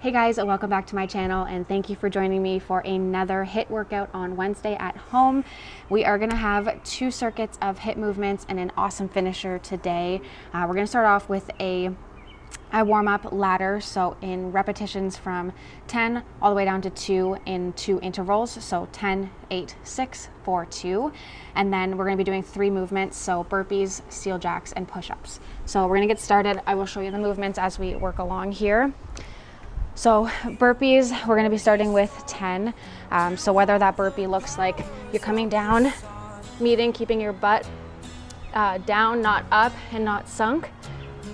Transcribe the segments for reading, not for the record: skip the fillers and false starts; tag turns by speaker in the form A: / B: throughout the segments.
A: Hey guys, welcome back to my channel and thank you for joining me for another HIIT workout on Wednesday at home. We are going to have 2 circuits of HIIT movements and an awesome finisher today. We're going to start off with a warm-up ladder, so in repetitions from 10 all the way down to 2 in 2 intervals, so 10, 8, 6, 4, 2, and then we're going to be doing 3 movements, so burpees, steel jacks, and push-ups. So we're going to get started. I will show you the movements as we work along here. So burpees, we're going to be starting with 10. So whether that burpee looks like you're coming down, keeping your butt down, not up and not sunk,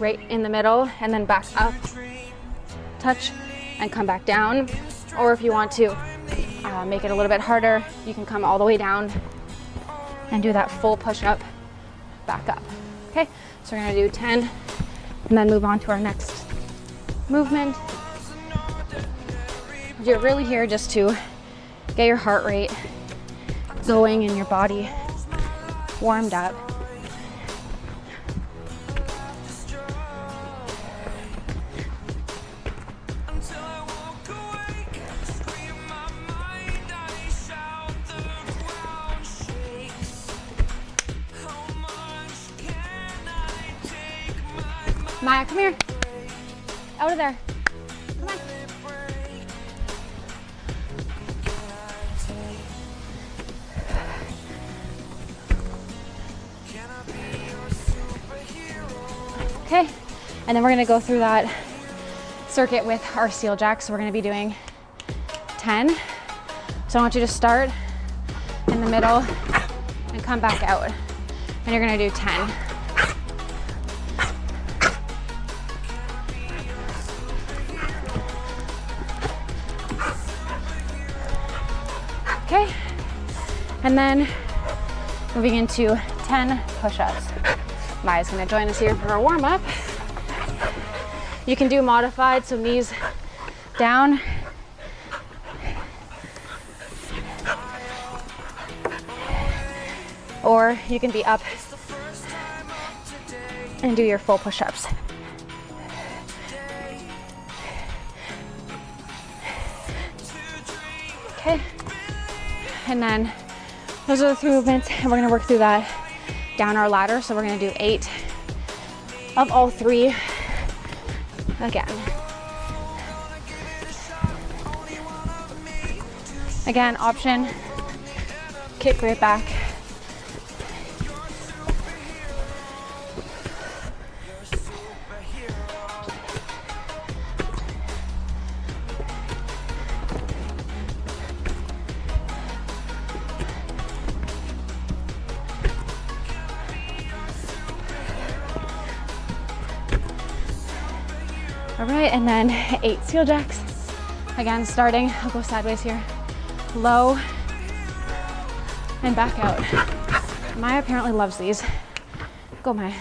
A: right in the middle, and then back up, touch, and come back down. Or if you want to make it a little bit harder, you can come all the way down and do that full push-up, back up. Okay, so we're going to do 10 and then move on to our next movement. You're really here just to get your heart rate going and your body warmed up. Maya, come here. Out of there. Come on. Okay, and then we're going to go through that circuit with our steel jacks. So we're going to be doing 10. So I want you to start in the middle and come back out. And you're going to do 10. Okay, and then moving into 10 push-ups. Maya's gonna join us here for a warm-up. You can do modified, so knees down. Or you can be up and do your full push-ups. Okay. And then those are the 3 movements, and we're gonna work through that down our ladder. So we're gonna do 8 of all 3 again. Again, option, kick right back. All right, and then 8 steel jacks. Again, starting, I'll go sideways here. Low and back out. Maya apparently loves these. Go, Maya.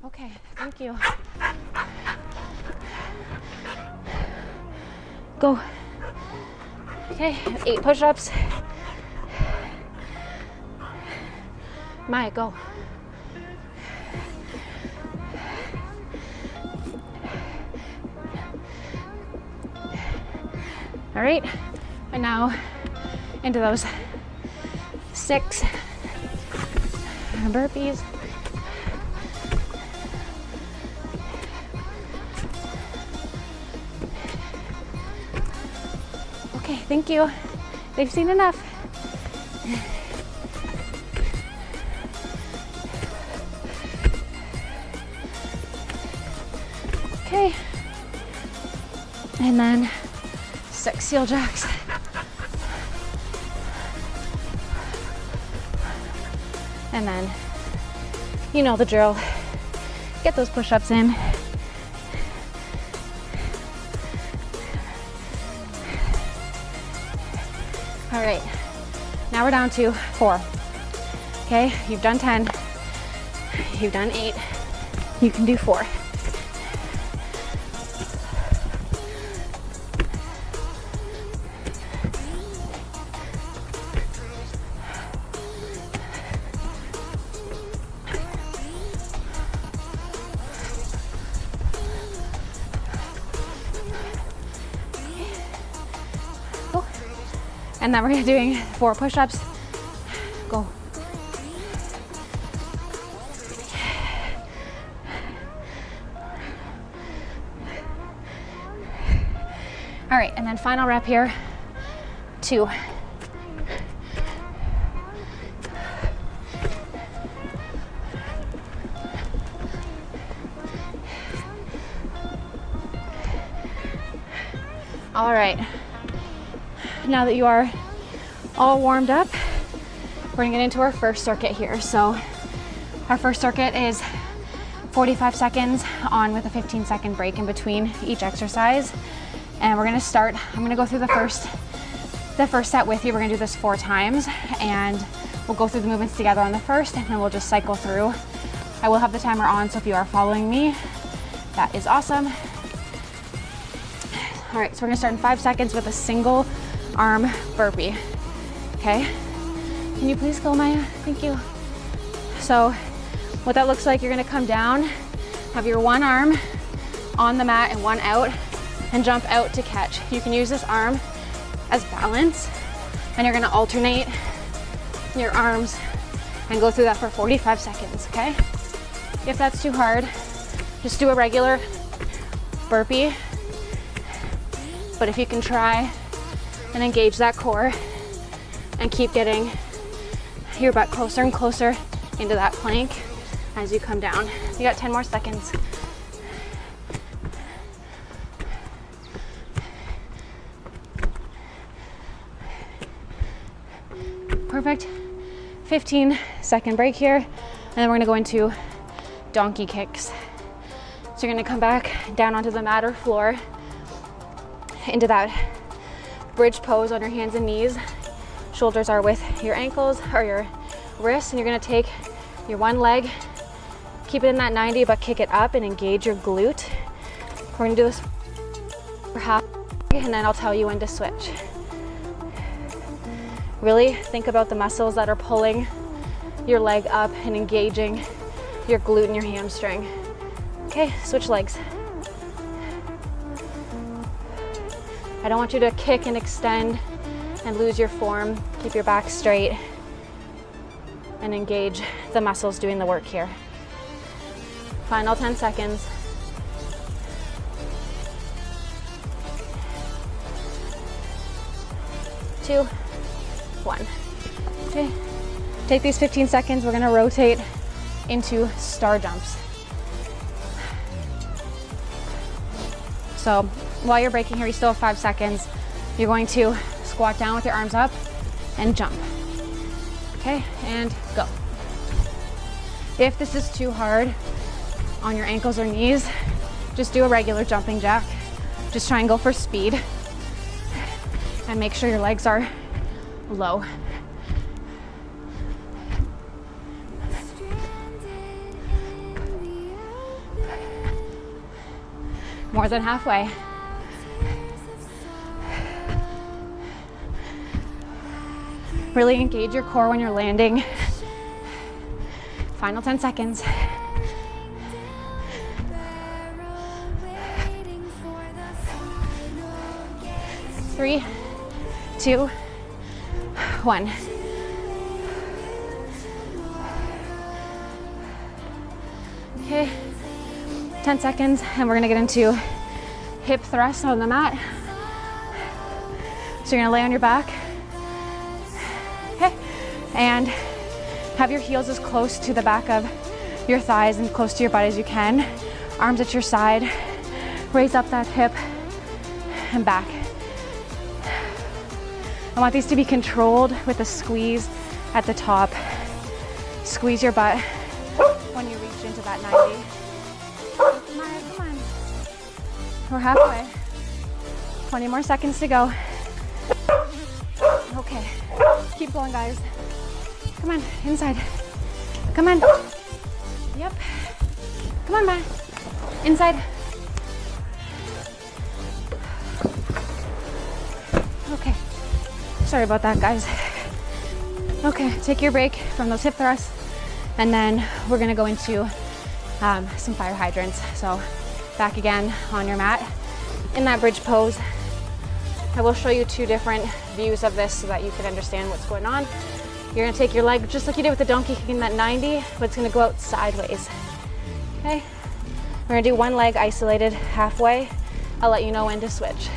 A: Okay, thank you. Go. Okay, 8 push-ups. Maya, go. All right, and now into those 6 burpees. Okay, thank you. They've seen enough. Okay, and then 6 steel jacks. And then, you know the drill. Get those push-ups in. All right, now we're down to 4. Okay, you've done 10, you've done 8, you can do 4. And then we're gonna doing 4 push-ups. Go. All right, and then final rep here, 2. All right, now that you are all warmed up, we're gonna get into our first circuit here. So our first circuit is 45 seconds on with a 15-second break in between each exercise. And we're gonna start, I'm gonna go through the first set with you. We're gonna do this 4 times, and we'll go through the movements together on the first, and then we'll just cycle through. I will have the timer on, so if you are following me, that is awesome. All right, so we're gonna start in 5 seconds with a single arm burpee, okay? Can you please go, Maya? Thank you. So what that looks like, you're gonna come down, have your one arm on the mat and one out, and jump out to catch. You can use this arm as balance, and you're gonna alternate your arms and go through that for 45 seconds, okay? If that's too hard, just do a regular burpee. But if you can try and engage that core and keep getting your butt closer and closer into that plank as you come down. You got 10 more seconds. Perfect. 15-second break here, and then we're gonna go into donkey kicks. So you're gonna come back down onto the mat or floor, into that bridge pose on your hands and knees. Shoulders are with your ankles or your wrists, and you're gonna take your one leg, keep it in that 90, but kick it up and engage your glute. We're gonna do this for half, and then I'll tell you when to switch. Really think about the muscles that are pulling your leg up and engaging your glute and your hamstring. Okay, switch legs. I don't want you to kick and extend and lose your form. Keep your back straight and engage the muscles doing the work here. Final 10 seconds. Two, 1. Okay, take these 15 seconds. We're gonna rotate into star jumps. So while you're breaking here, you still have 5 seconds. You're going to squat down with your arms up and jump. Okay, and go. If this is too hard on your ankles or knees, just do a regular jumping jack. Just try and go for speed. And make sure your legs are low. More than halfway. Really engage your core when you're landing. Final 10 seconds. 3, 2, 1. Okay, 10 seconds, and we're gonna get into hip thrusts on the mat. So you're gonna lay on your back, okay, and have your heels as close to the back of your thighs and close to your butt as you can. Arms at your side, raise up that hip and back. I want these to be controlled with a squeeze at the top. Squeeze your butt when you reach into that 90. Come on. We're halfway. 20 more seconds to go. Okay, keep going, guys. Come on, inside. Come on. Yep. Come on, Matt. Inside. Okay. Sorry about that, guys. Okay, take your break from those hip thrusts, and then we're gonna go into some fire hydrants. So back again on your mat in that bridge pose. I will show you two different views of this so that you can understand what's going on. You're gonna take your leg just like you did with the donkey kicking that 90, but it's gonna go out sideways. Okay? We're gonna do one leg isolated halfway. I'll let you know when to switch.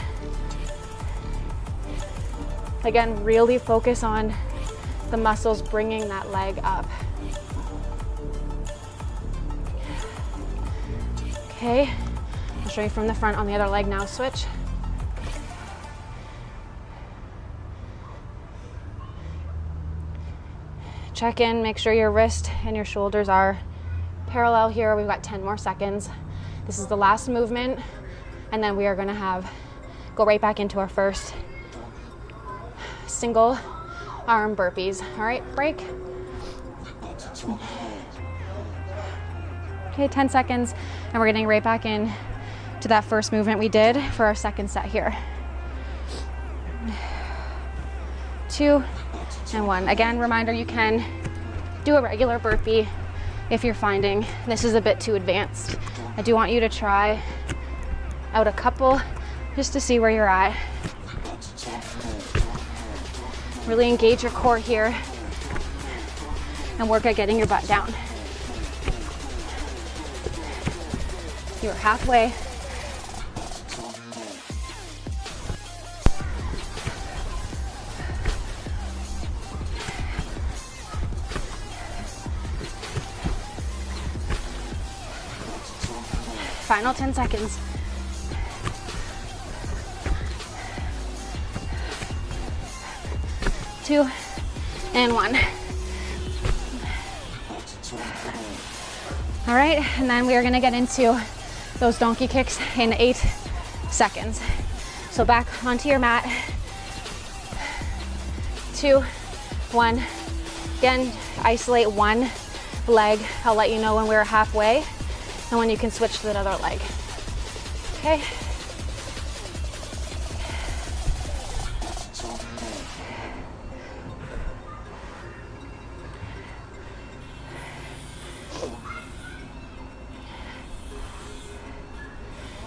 A: Again, really focus on the muscles bringing that leg up. Okay, I'll show you from the front on the other leg now. Switch. Check in, make sure your wrist and your shoulders are parallel here. We've got 10 more seconds. This is the last movement, and then we are gonna go right back into our first single arm burpees. All right, break. Okay, 10 seconds, and we're getting right back in to that first movement we did for our second set here. 2 and 1. Again, reminder, you can do a regular burpee if you're finding this is a bit too advanced. I do want you to try out a couple just to see where you're at. Really engage your core here and work at getting your butt down. You're halfway. Final 10 seconds. Two and 1. All right, and then we are gonna get into those donkey kicks in 8 seconds. So back onto your mat. 2, 1. Again, isolate one leg. I'll let you know when we're halfway and when you can switch to that other leg. Okay.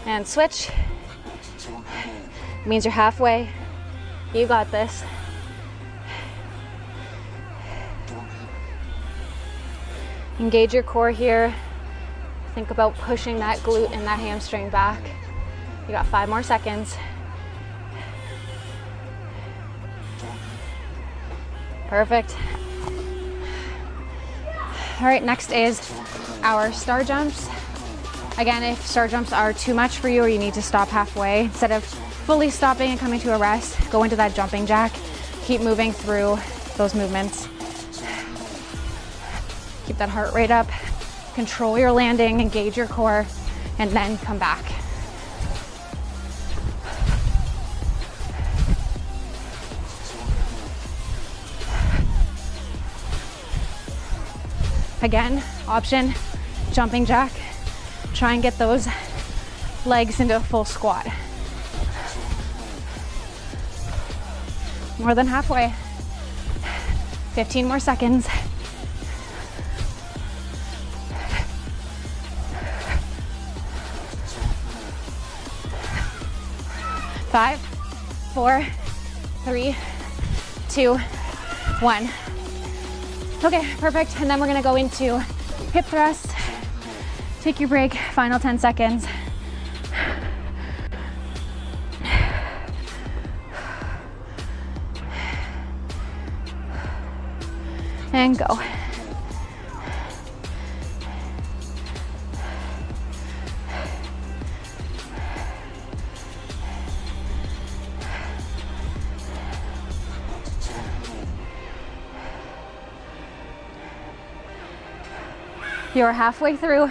A: And switch. It means you're halfway. You got this. Engage your core here. Think about pushing that glute and that hamstring back. You got 5 more seconds. Perfect. All right, next is our star jumps. Again, if star jumps are too much for you or you need to stop halfway, instead of fully stopping and coming to a rest, go into that jumping jack. Keep moving through those movements. Keep that heart rate up. Control your landing, engage your core, and then come back. Again, option, jumping jack. Try and get those legs into a full squat. More than halfway. 15 more seconds. 5, 4, 3, 2, 1. Okay, perfect. And then we're gonna go into hip thrust. Take your break, final 10 seconds. And go. You're halfway through.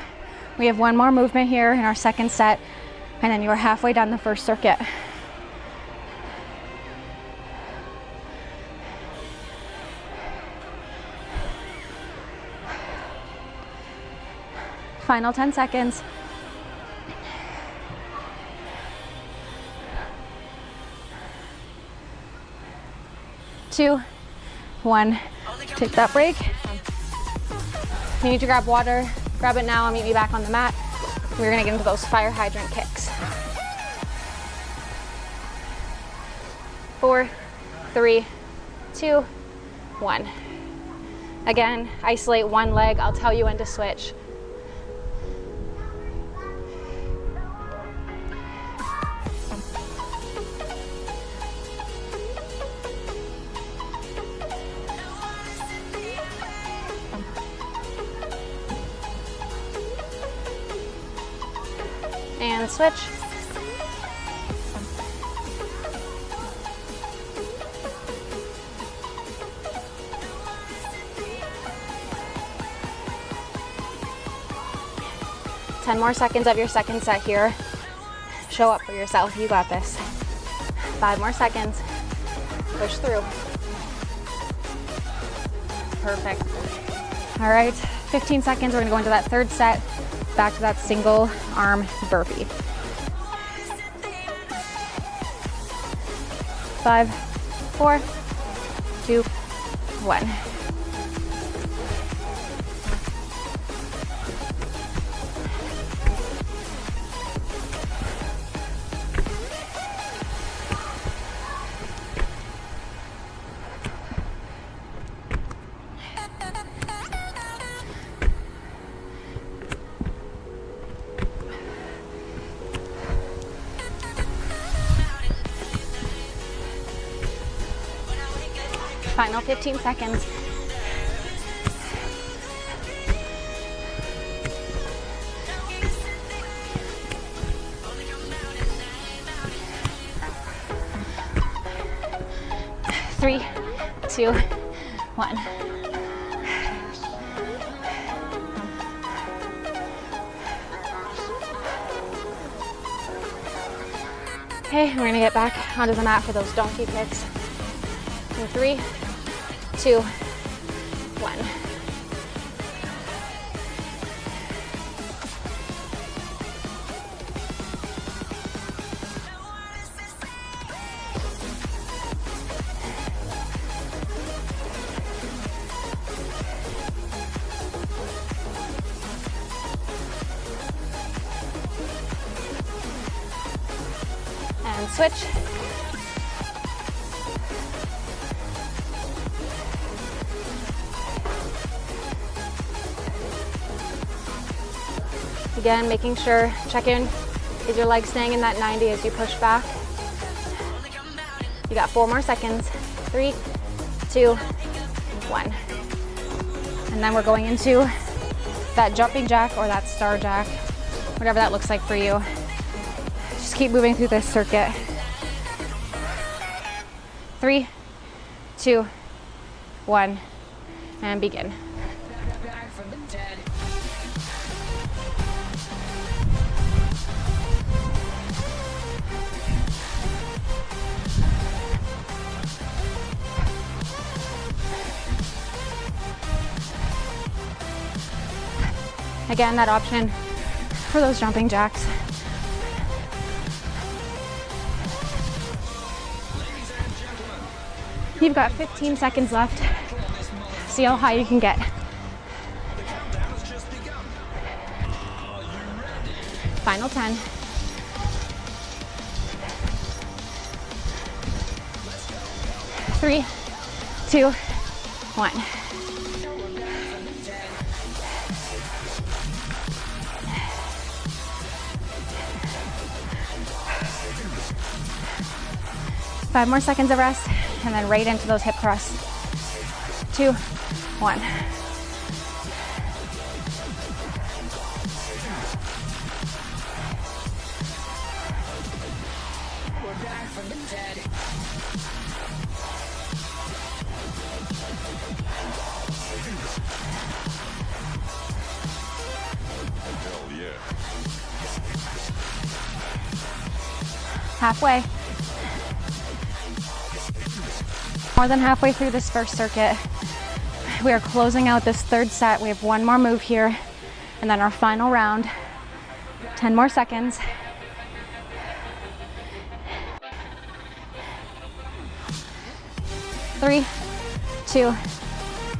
A: We have one more movement here in our second set, and then you're halfway down the first circuit. Final 10 seconds. Two, 1. Take that break. If you need to grab water, grab it now and meet me back on the mat. We're gonna get into those fire hydrant kicks. 4, 3, 2, 1. Again, isolate one leg. I'll tell you when to switch. And switch. Ten more seconds of your second set here. Show up for yourself. You got this. 5 more seconds. Push through. Perfect. All right, 15 seconds. We're gonna go into that third set. Back to that single arm burpee. 5, 4, 2, 1. Final 15 seconds. Three, 2, 1. Okay, we're gonna get back onto the mat for those donkey kicks. In 3, 2, 1. And switch. Again, making sure, check in, is your leg staying in that 90 as you push back? You got 4 more seconds. 3, 2, 1. And then we're going into that jumping jack or that star jack, whatever that looks like for you. Just keep moving through this circuit. 3, 2, 1, and begin. Again, that option for those jumping jacks. You've got 15 seconds left. See how high you can get. Final 10. 3, 2, 1. Five more seconds of rest, and then right into those hip thrusts. 2, 1.
B: We're back from the dead. Hell yeah.
A: Halfway. More than halfway through this first circuit. We are closing out this third set. We have one more move here, and then our final round. 10 more seconds. 3, 2,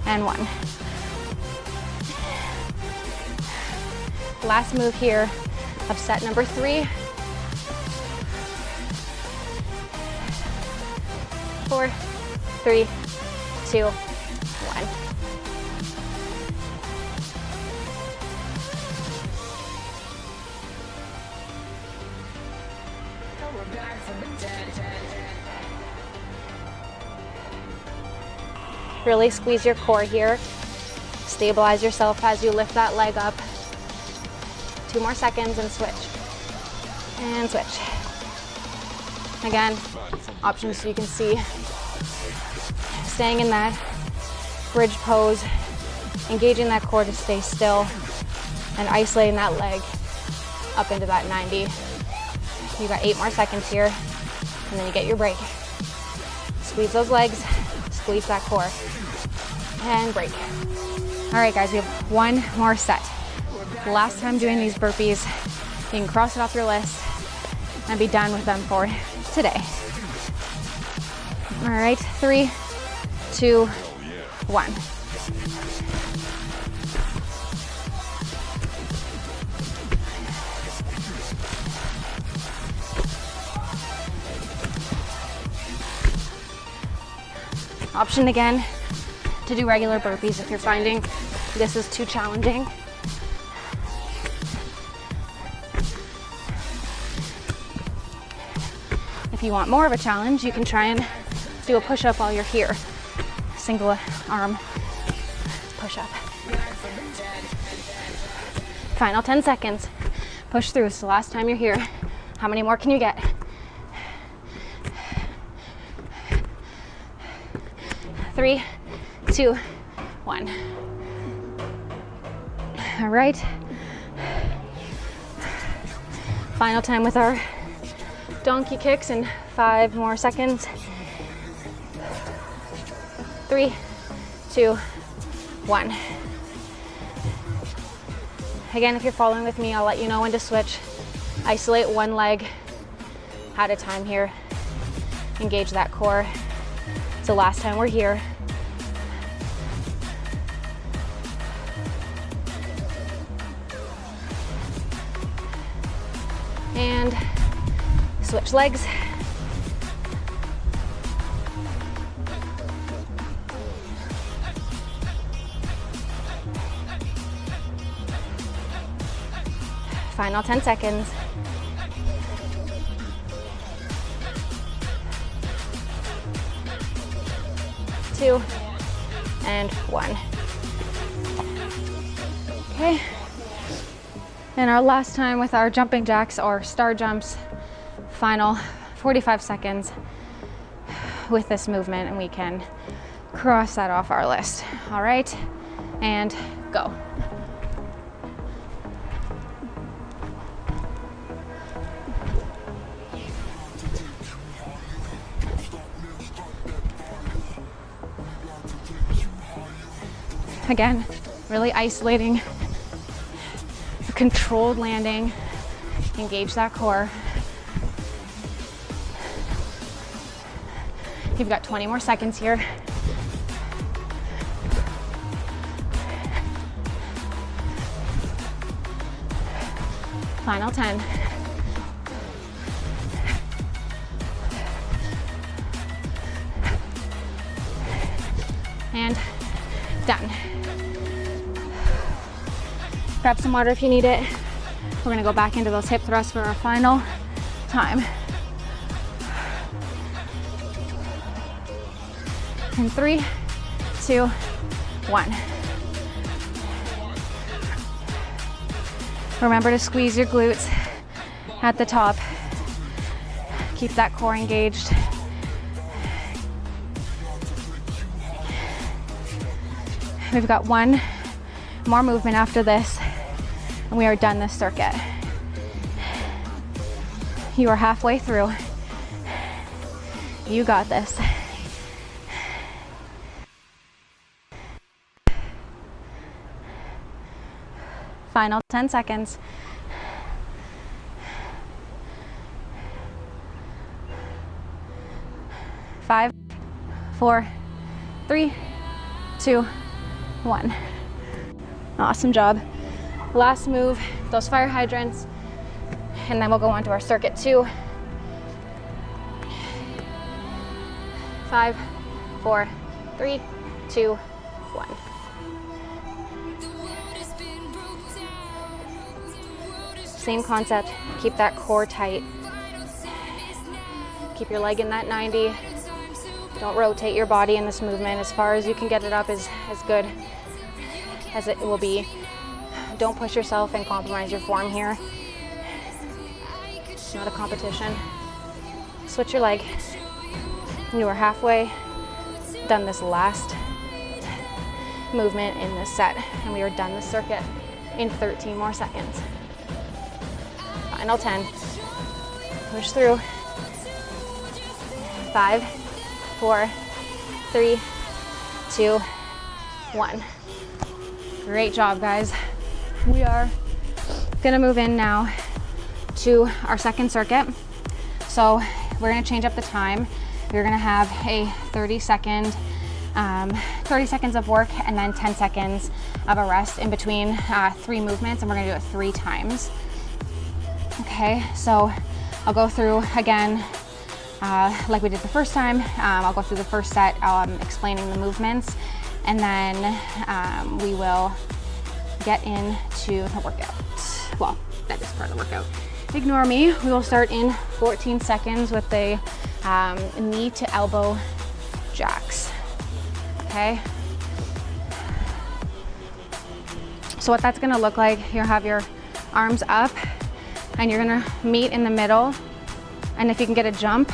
A: and 1. Last move here of set number 3. 4, 3, 2, 1.
B: We're back from the dead.
A: Really squeeze your core here. Stabilize yourself as you lift that leg up. 2 more seconds and switch. And switch. Again, options so you can see. Staying in that bridge pose, engaging that core to stay still, and isolating that leg up into that 90. You got 8 more seconds here, and then you get your break. Squeeze those legs, squeeze that core, and break. All right, guys, we have 1 more set. Last time doing these burpees, you can cross it off your list and be done with them for today. All right, 3, 2, 1. Option again to do regular burpees if you're finding this is too challenging. If you want more of a challenge, you can try and do a push-up while you're here. Single arm push-up. Final 10 seconds. Push through. So last time you're here, how many more can you get? 3, 2, 1. All right. Final time with our donkey kicks in 5 more seconds. 3, 2, 1. Again, if you're following with me, I'll let you know when to switch. Isolate one leg at a time here. Engage that core. So last time we're here. And switch legs. Final 10 seconds. Two and 1. Okay. And our last time with our jumping jacks or star jumps, final 45 seconds with this movement, and we can cross that off our list. All right, and go. Again, really isolating, a controlled landing, engage that core. You've got 20 more seconds here. Final 10. And done. Grab some water if you need it. We're gonna go back into those hip thrusts for our final time. In 3, 2, 1. Remember to squeeze your glutes at the top. Keep that core engaged. We've got 1 more movement after this, and we are done this circuit. You are halfway through. You got this. Final 10 seconds. 5, 4, 3, 2, 1. Awesome job. Last move, those fire hydrants, and then we'll go on to our circuit 2. 5, 4, 3, 2, 1. Same concept, keep that core tight. Keep your leg in that 90. Don't rotate your body in this movement. As far as you can get it up is as good as it will be. Don't push yourself and compromise your form here. It's not a competition. Switch your leg. You are halfway done this last movement in this set, and we are done this circuit in 13 more seconds. Final 10. Push through. 5, 4, 3, 2, 1. Great job, guys. We are gonna move in now to our second circuit. So we're gonna change up the time. We're gonna have a 30 seconds of work and then 10 seconds of a rest in between 3 movements, and we're gonna do it 3 times. Okay, so I'll go through again like we did the first time. I'll go through the first set explaining the movements, and then we will get into the workout. Well, that is part of the workout. Ignore me. We will start in 14 seconds with the knee to elbow jacks. Okay. So what that's gonna look like, you'll have your arms up and you're gonna meet in the middle. And if you can get a jump,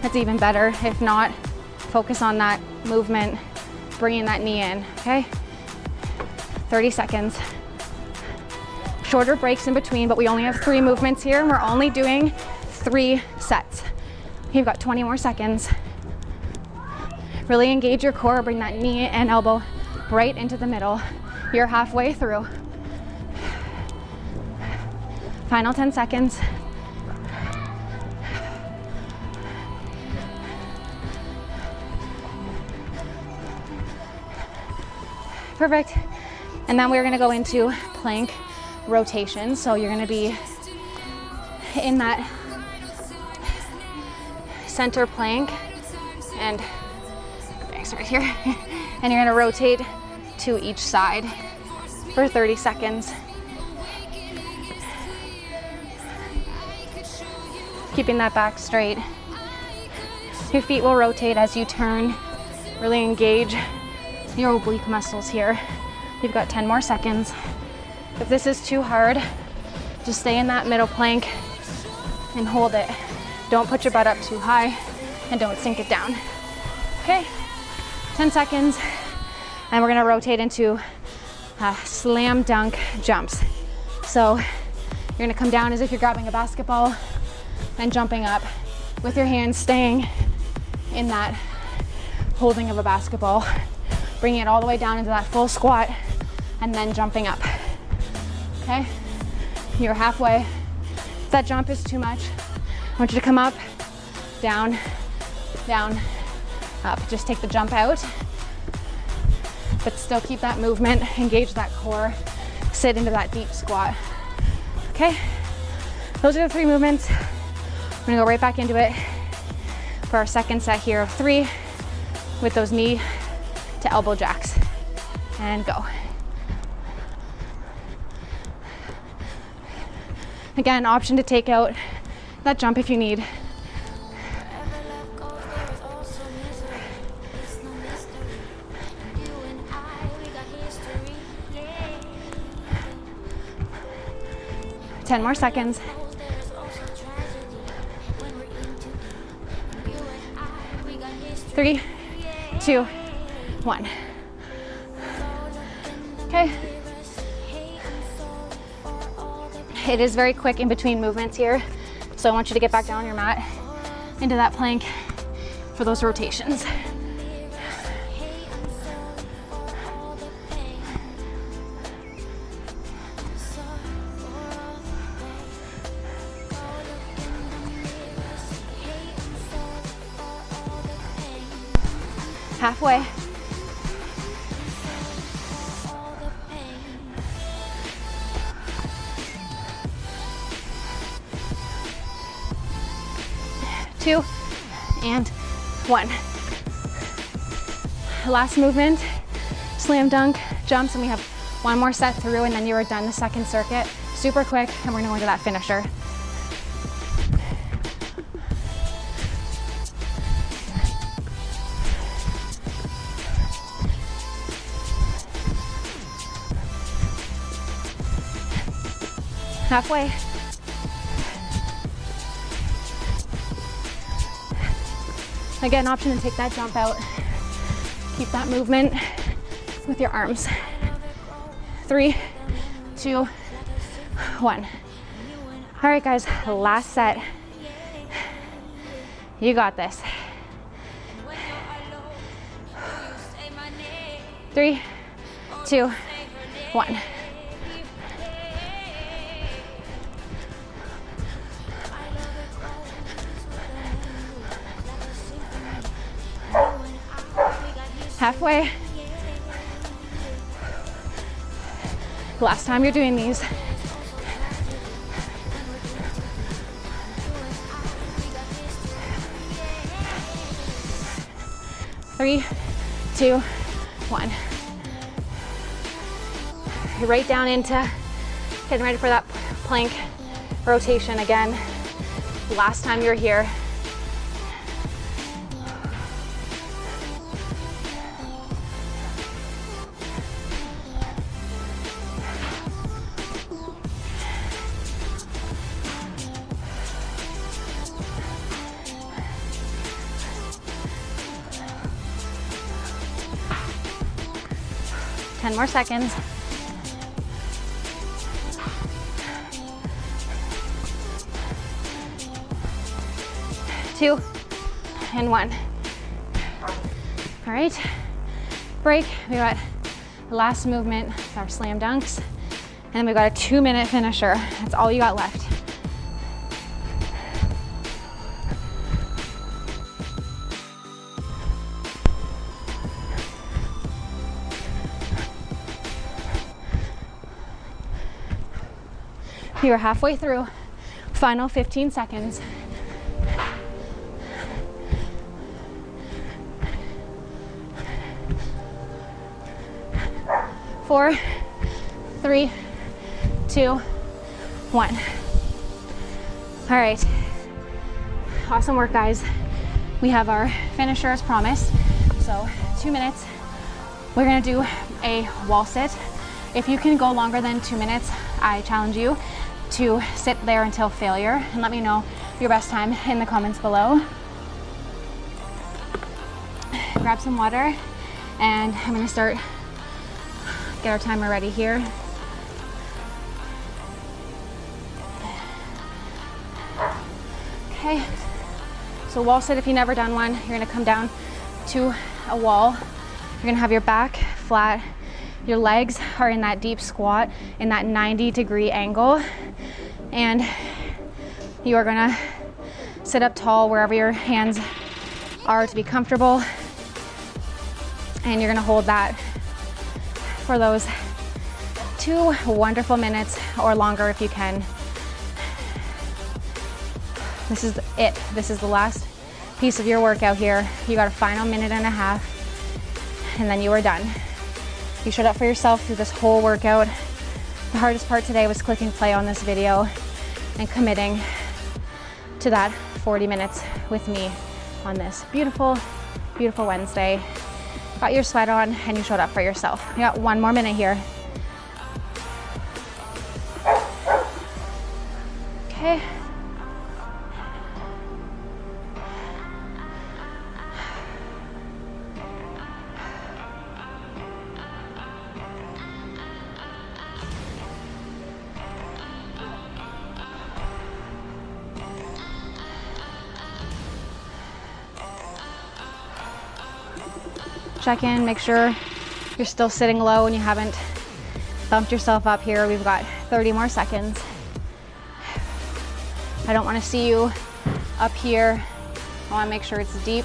A: that's even better. If not, focus on that movement, bringing that knee in, okay? 30 seconds. Shorter breaks in between, but we only have 3 movements here, and we're only doing 3 sets. You've got 20 more seconds. Really engage your core, bring that knee and elbow right into the middle. You're halfway through. Final 10 seconds. Perfect. And then we're gonna go into plank rotation. So you're gonna be in that center plank and thanks right here. And you're gonna rotate to each side for 30 seconds. Keeping that back straight. Your feet will rotate as you turn. Really engage your oblique muscles here. You've got 10 more seconds. If this is too hard, just stay in that middle plank and hold it. Don't put your butt up too high and don't sink it down. Okay, 10 seconds. And we're gonna rotate into slam dunk jumps. So you're gonna come down as if you're grabbing a basketball and jumping up with your hands staying in that holding of a basketball. Bringing it all the way down into that full squat and then jumping up. Okay, you're halfway. If that jump is too much, I want you to come up, down, down, up. Just take the jump out, but still keep that movement, engage that core, sit into that deep squat. Okay, those are the 3 movements. We're gonna go right back into it for our second set here of 3 with those knee to elbow jacks. And go. Again, option to take out that jump if you need. Ten more seconds. 3, 2, 1. Okay. It is very quick in between movements here, so I want you to get back down on your mat into that plank for those rotations. Halfway. Two and 1. Last movement, slam dunk, jumps, and we have one more set through, and then you are done the second circuit. Super quick, and we're gonna go into that finisher. Halfway. Again, option to take that jump out. Keep that movement with your arms. 3, 2, 1. All right, guys, last set. You got this. 3, 2, 1. Halfway. Last time you're doing these. Three, 2, 1. You're right down into getting ready for that plank rotation again. Last time you're here. Ten more seconds. 2 and 1. All right, break. We got the last movement, our slam dunks, and then we got a 2-minute finisher. That's all you got left. You are halfway through. Final 15 seconds. 4, 3, 2, 1. All right. Awesome work, guys. We have our finisher as promised. So 2 minutes. We're gonna do a wall sit. If you can go longer than 2 minutes, I challenge you to sit there until failure, and let me know your best time in the comments below. Grab some water, and I'm gonna start, get our timer ready here. Okay, so wall sit, if you've never done one, you're gonna come down to a wall. You're gonna have your back flat. Your legs are in that deep squat, in that 90-degree angle. And you are gonna sit up tall wherever your hands are to be comfortable. And you're gonna hold that for those 2 wonderful minutes or longer if you can. This is it. This is the last piece of your workout here. You got a final 1.5 minutes, and then you are done. You showed up for yourself through this whole workout. The hardest part today was clicking play on this video and committing to that 40 minutes with me on this beautiful, beautiful Wednesday. Got your sweat on and you showed up for yourself. You got 1 more minute here. Okay. Check in, make sure you're still sitting low and you haven't bumped yourself up here. We've got 30 more seconds. I don't want to see you up here. I want to make sure it's deep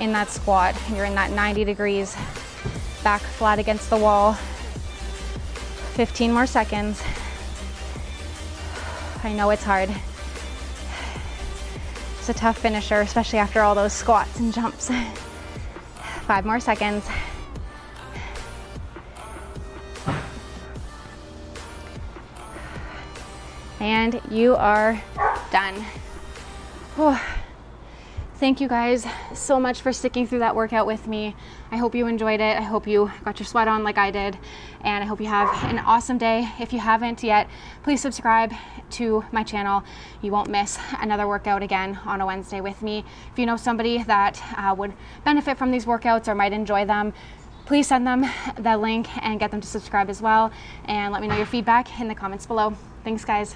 A: in that squat. You're in that 90 degrees, back flat against the wall. 15 more seconds. I know it's hard. It's a tough finisher, especially after all those squats and jumps. 5 more seconds. And you are done. Whew. Thank you guys so much for sticking through that workout with me. I hope you enjoyed it. I hope you got your sweat on like I did. And I hope you have an awesome day. If you haven't yet, please subscribe to my channel. You won't miss another workout again on a Wednesday with me. If you know somebody that would benefit from these workouts or might enjoy them, please send them the link and get them to subscribe as well. And let me know your feedback in the comments below. Thanks, guys.